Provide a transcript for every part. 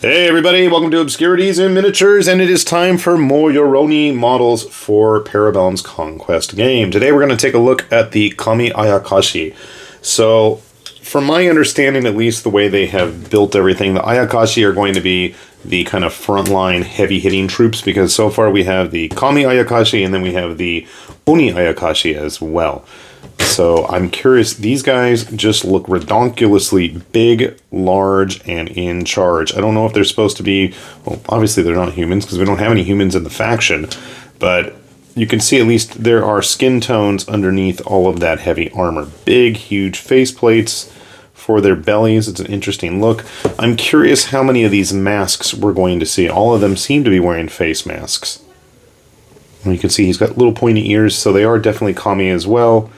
Hey everybody, welcome to Obscurities in Miniatures, and it is time for more Yoroni models for Parabellum's Conquest game. Today we're going to take a look at the Kami Ayakashi. So, from my understanding, at least the way they have built everything, the Ayakashi are going to be the kind of frontline heavy-hitting troops, because so far we have the Kami Ayakashi and then we have the Oni Ayakashi as well. So I'm curious, these guys just look redonkulously big, large, and in charge. I don't know if they're supposed to be, well, obviously they're not humans because we don't have any humans in the faction, but you can see at least there are skin tones underneath all of that heavy armor. Big, huge face plates for their bellies. It's an interesting look. I'm curious how many of these masks we're going to see. All of them seem to be wearing face masks. And you can see he's got little pointy ears, so they are definitely Kami as well.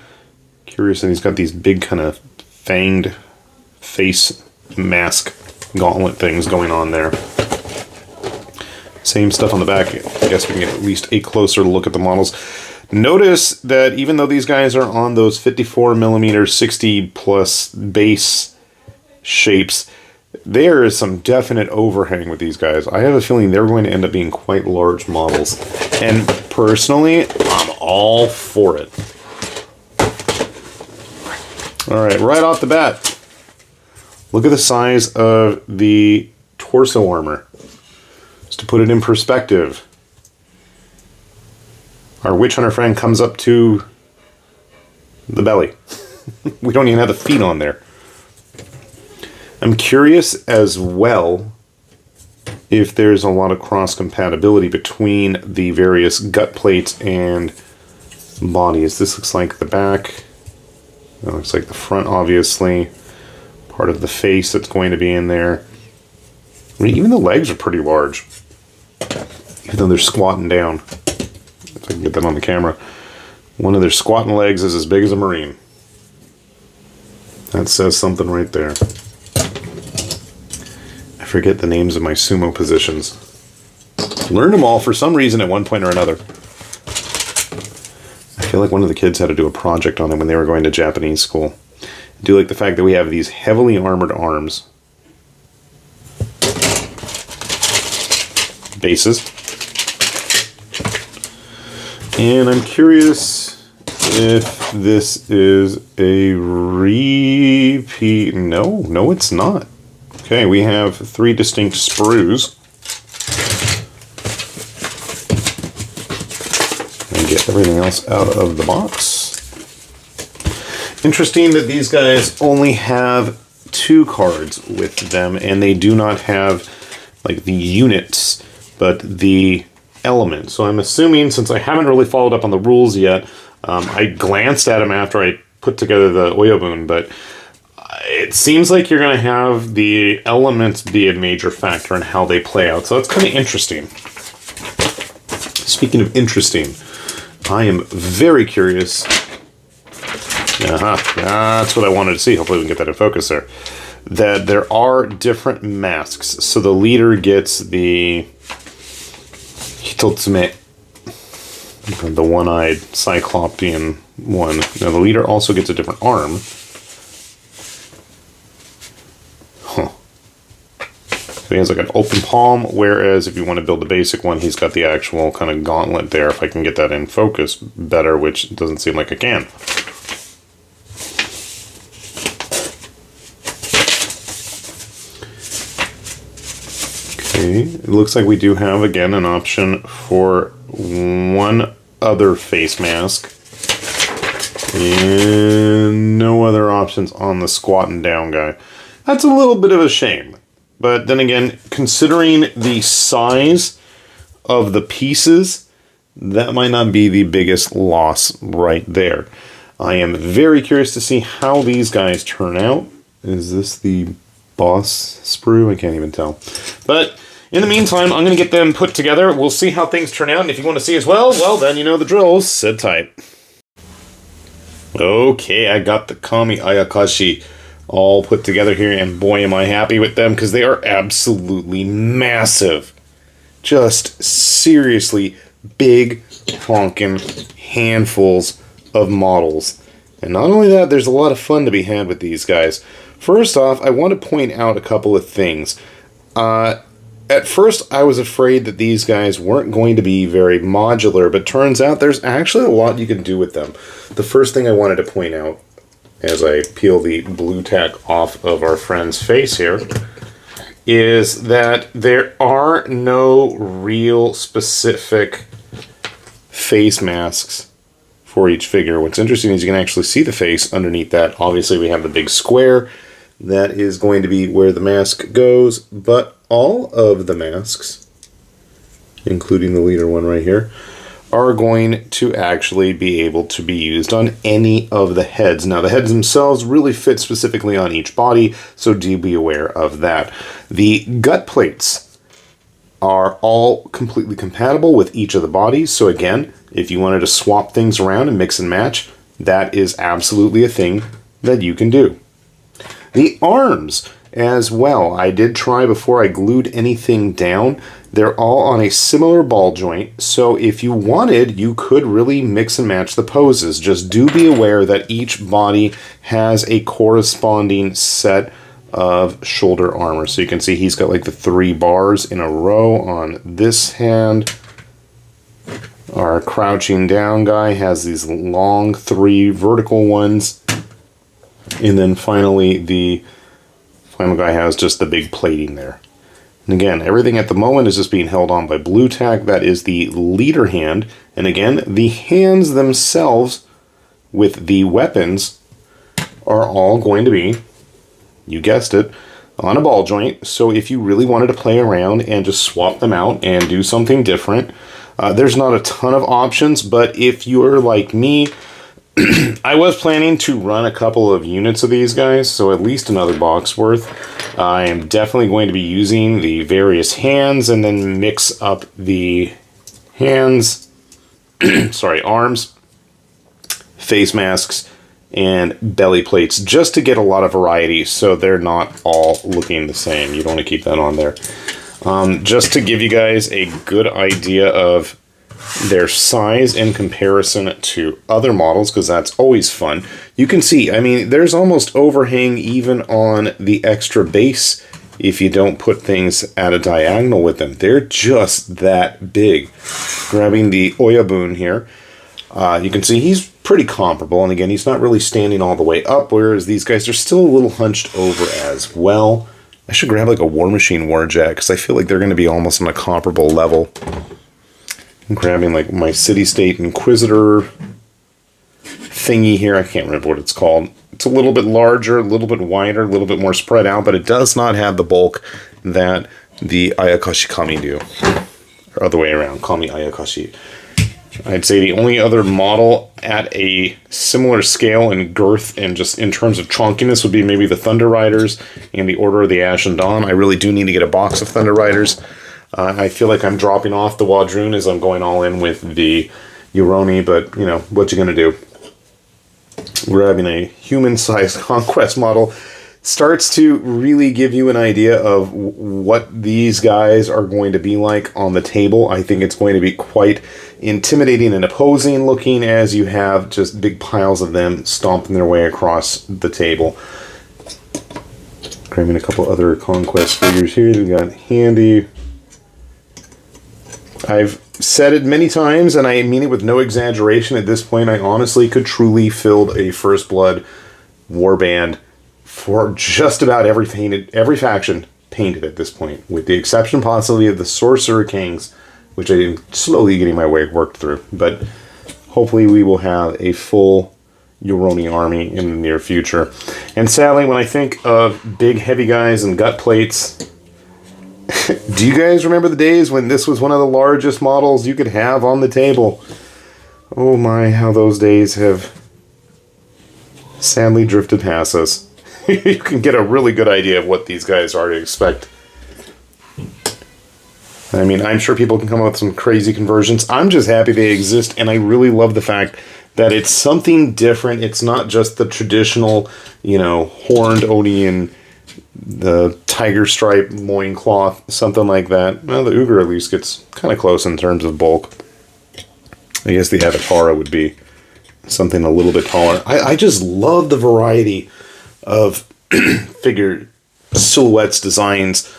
Curious that he's got these big kind of fanged face mask gauntlet things going on there. Same stuff on the back. I guess we can get at least a closer look at the models. Notice that even though these guys are on those 54mm 60 plus base shapes, there is some definite overhang with these guys. I have a feeling they're going to end up being quite large models. And personally, I'm all for it. Alright, right off the bat, look at the size of the torso armor. Just to put it in perspective, our witch hunter friend comes up to the belly. We don't even have the feet on there. I'm curious as well if there's a lot of cross-compatibility between the various gut plates and bodies. This looks like the back. That looks like the front, obviously. Part of the face that's going to be in there. I mean, even the legs are pretty large. Even though they're squatting down. If I can get that on the camera. One of their squatting legs is as big as a Marine. That says something right there. I forget the names of my sumo positions. Learned them all for some reason at one point or another. I feel like one of the kids had to do a project on it when they were going to Japanese school. I do like the fact that we have these heavily armored arms. Bases. And I'm curious if this is a repeat. No, it's not. Okay, we have 3 distinct sprues. Get everything else out of the box. Interesting that these guys only have 2 cards with them, and they do not have like the units, but the elements. So I'm assuming, since I haven't really followed up on the rules yet, I glanced at them after I put together the Oyabun, but it seems like you're going to have the elements be a major factor in how they play out. So that's kind of interesting. Speaking of interesting, I am very curious. That's what I wanted to see. Hopefully we can get that in focus there. That there are different masks. So the leader gets the Hitotsume, the one-eyed Cyclopean one. Now the leader also gets a different arm. So he has like an open palm, whereas if you want to build the basic one, he's got the actual kind of gauntlet there, if I can get that in focus better, which doesn't seem like I can. Okay, it looks like we do have, again, an option for one other face mask. And no other options on the squatting down guy. That's a little bit of a shame. But then again, considering the size of the pieces, that might not be the biggest loss right there. I am very curious to see how these guys turn out. Is this the boss sprue? I can't even tell. But in the meantime, I'm going to get them put together. We'll see how things turn out. And if you want to see as well, then you know the drill. Sit tight. Okay, I got the Kami Ayakashi all put together here, and boy am I happy with them, because they are absolutely massive. Just seriously big honking handfuls of models. And not only that, there's a lot of fun to be had with these guys. First off, I want to point out a couple of things. at first I was afraid that these guys weren't going to be very modular, but turns out there's actually a lot you can do with them. The first thing I wanted to point out as I peel the blue tack off of our friend's face here is that there are no real specific face masks for each figure. What's interesting is you can actually see the face underneath that. Obviously we have the big square. That is going to be where the mask goes, but all of the masks, including the leader one right here, are going to actually be able to be used on any of the heads. Now, the heads themselves really fit specifically on each body, so do be aware of that. The gut plates are all completely compatible with each of the bodies, so again, if you wanted to swap things around and mix and match, that is absolutely a thing that you can do. The arms as well, I did try before I glued anything down. They're all on a similar ball joint, so if you wanted, you could really mix and match the poses. Just do be aware that each body has a corresponding set of shoulder armor. So you can see he's got like the 3 bars in a row on this hand. Our crouching down guy has these long 3 vertical ones. And then finally, the final guy has just the big plating there. And again, everything at the moment is just being held on by blue tack. That is the leader hand. And again, the hands themselves with the weapons are all going to be, you guessed it, on a ball joint. So if you really wanted to play around and just swap them out and do something different, there's not a ton of options, but if you're like me, I was planning to run a couple of units of these guys, so at least another box worth. I am definitely going to be using the various hands and then mix up the hands, arms, face masks, and belly plates just to get a lot of variety so they're not all looking the same. You don't want to keep that on there. Just to give you guys a good idea of their size in comparison to other models, because that's always fun. You can see, I mean, there's almost overhang even on the extra base if you don't put things at a diagonal with them. They're just that big. Grabbing the Oyabun here, you can see he's pretty comparable, and again, he's not really standing all the way up, whereas these guys are still a little hunched over as well. I should grab like a War Machine Warjack, because I feel like they're going to be almost on a comparable level. I'm grabbing like my City-State Inquisitor thingy here. I can't remember what it's called. It's a little bit larger, a little bit wider, a little bit more spread out, but it does not have the bulk that the Ayakashi Kami do. Or other way around, Kami Ayakashi. I'd say the only other model at a similar scale and girth and just in terms of chunkiness would be maybe the Thunder Riders and the Order of the Ashen Dawn. I really do need to get a box of Thunder Riders. I feel like I'm dropping off the Wadroon as I'm going all in with the Yoroni, but, you know, what you gonna do? We're having a human-sized Conquest model. Starts to really give you an idea of what these guys are going to be like on the table. I think it's going to be quite intimidating and opposing looking as you have just big piles of them stomping their way across the table. Grabbing a couple other Conquest figures here. We got Handy. I've said it many times, and I mean it with no exaggeration. At this point, I honestly could truly field a First Blood warband for just about every faction painted at this point, with the exception possibly of the Sorcerer Kings, which I am slowly getting my way worked through. But hopefully we will have a full Yoroni army in the near future. And sadly, when I think of big heavy guys and gut plates, do you guys remember the days when this was one of the largest models you could have on the table? Oh my, how those days have sadly drifted past us. You can get a really good idea of what these guys are to expect. I mean, I'm sure people can come up with some crazy conversions. I'm just happy they exist, and I really love the fact that it's something different. It's not just the traditional, you know, horned Oni and the tiger stripe loincloth, something like that. Well, the Uger at least gets kind of close in terms of bulk. I guess the Avatara would be something a little bit taller. I just love the variety of figure silhouettes, designs,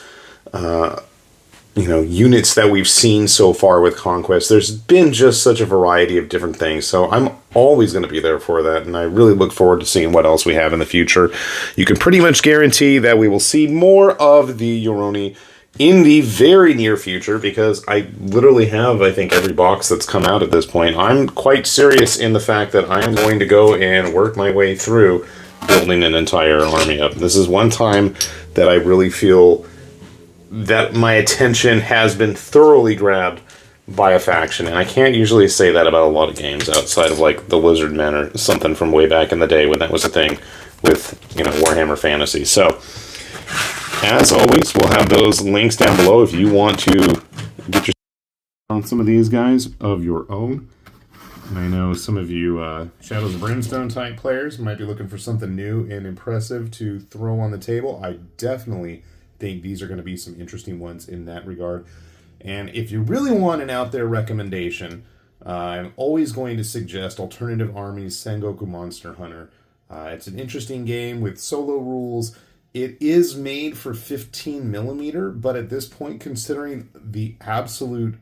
units that we've seen so far with Conquest. There's been just such a variety of different things, so I'm always going to be there for that, and I really look forward to seeing what else we have in the future. You can pretty much guarantee that we will see more of the Yoroni in the very near future, because I literally have, I think, every box that's come out at this point. I'm quite serious in the fact that I am going to go and work my way through building an entire army up. This is one time that I really feel that my attention has been thoroughly grabbed by a faction, and I can't usually say that about a lot of games outside of like the Lizard Men or something from way back in the day when that was a thing with Warhammer Fantasy. So as always, we'll have those links down below if you want to get your on some of these guys of your own. And I know some of you Shadows of Brimstone type players might be looking for something new and impressive to throw on the table. I definitely think these are going to be some interesting ones in that regard. And if you really want an out there recommendation, I'm always going to suggest Alternative Armies Sengoku Monster Hunter. It's an interesting game with solo rules. It is made for 15mm, but at this point, considering the absolute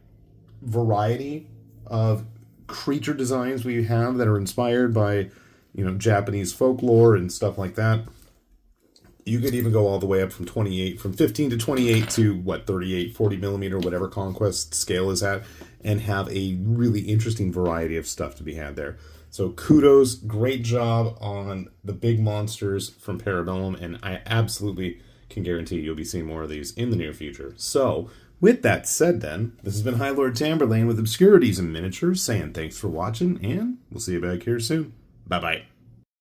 variety of creature designs we have that are inspired by, Japanese folklore and stuff like that, you could even go all the way up from 15 to 28 to 38, 40mm, whatever Conquest scale is at, and have a really interesting variety of stuff to be had there. So kudos, great job on the big monsters from Parabellum, and I absolutely can guarantee you'll be seeing more of these in the near future. So, with that said then, this has been High Lord Tamberlane with Obscurities and Miniatures, saying thanks for watching, and we'll see you back here soon. Bye-bye.